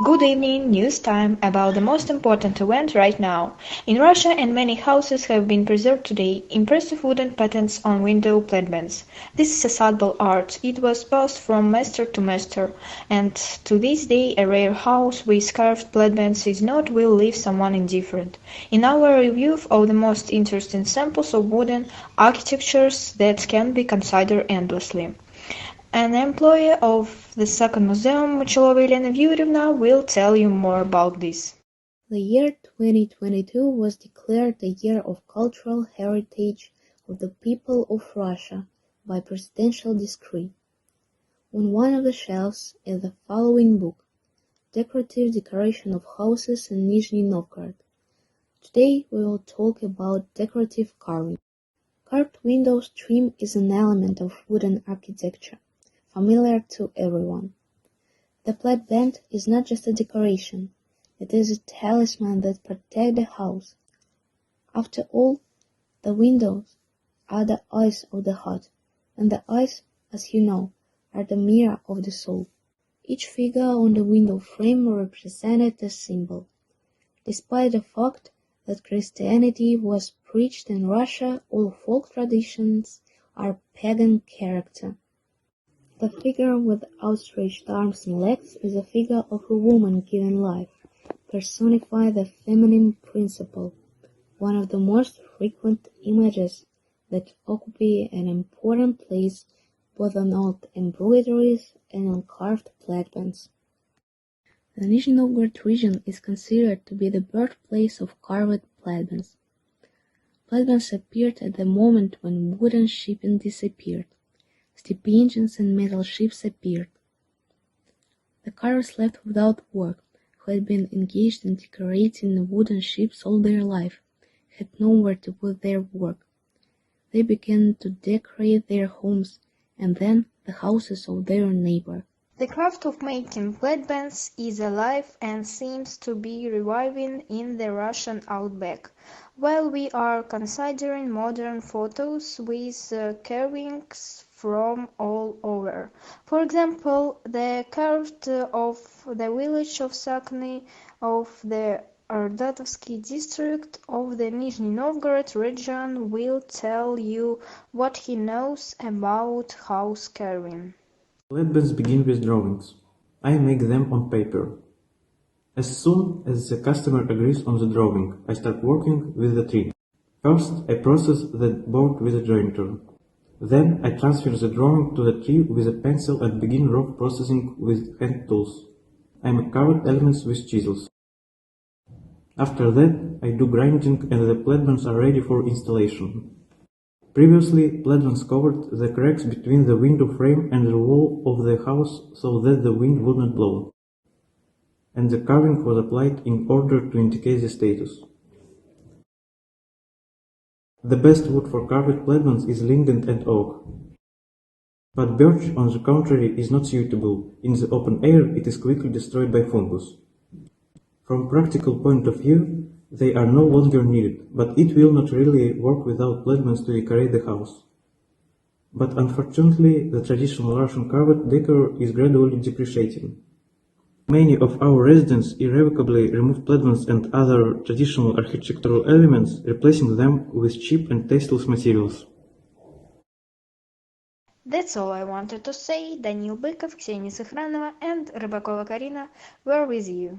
Good evening, news time about the most important event right now. In Russia and many houses have been preserved today impressive wooden patterns on window platements. This is a subtle art. It was passed from master to master, and to this day a rare house with carved platements is not will leave someone indifferent. In our review of the most interesting samples of wooden architectures that can be considered endlessly. An employee of the second museum, Chilova Elena Юрьевна, will tell you more about this. The year 2022 was declared the Year of Cultural Heritage of the People of Russia by presidential decree. On one of the shelves is the following book, Decorative Decoration of Houses in Nizhny Novgorod. Today we will talk about decorative carving. Carved window trim is an element of wooden architecture, familiar to everyone. The flat band is not just a decoration, it is a talisman that protects the house. After all, the windows are the eyes of the heart, and the eyes, as you know, are the mirror of the soul. Each figure on the window frame represented a symbol. Despite the fact that Christianity was preached in Russia, all folk traditions are pagan character. The figure with outstretched arms and legs is a figure of a woman given life, personify the feminine principle, one of the most frequent images that occupy an important place both on old embroideries and on carved platebands. The Nizhny Novgorod region is considered to be the birthplace of carved platebands. Platebands appeared at the moment when wooden shipping disappeared. Steam engines and metal ships appeared. The carvers left without work, who had been engaged in decorating wooden ships all their life, had nowhere to put their work. They began to decorate their homes and then the houses of their neighbor. The craft of making platebands is alive and seems to be reviving in the Russian outback, while we are considering modern photos with carvings from all over. For example, the carved of the village of Sakny of the Ardatovsky district of the Nizhny Novgorod region will tell you what he knows about house carving. Platebands begin with drawings. I make them on paper. As soon as the customer agrees on the drawing, I start working with the tree. First, I process the board with a jointer. Then I transfer the drawing to the tree with a pencil and begin rough processing with hand tools. I make carved elements with chisels. After that, I do grinding and the platebands are ready for installation. Previously, platebands covered the cracks between the window frame and the wall of the house so that the wind would not blow, and the carving was applied in order to indicate the status. The best wood for carved platebands is linden and oak, but birch, on the contrary, is not suitable. In the open air, it is quickly destroyed by fungus. From practical point of view, they are no longer needed, but it will not really work without platebands to decorate the house. But unfortunately, the traditional Russian carved decor is gradually depreciating. Many of our residents irrevocably removed platebands and other traditional architectural elements, replacing them with cheap and tasteless materials. That's all I wanted to say. Данил Быков, Ksenia Сыхранова and Rybakova Karina were with you.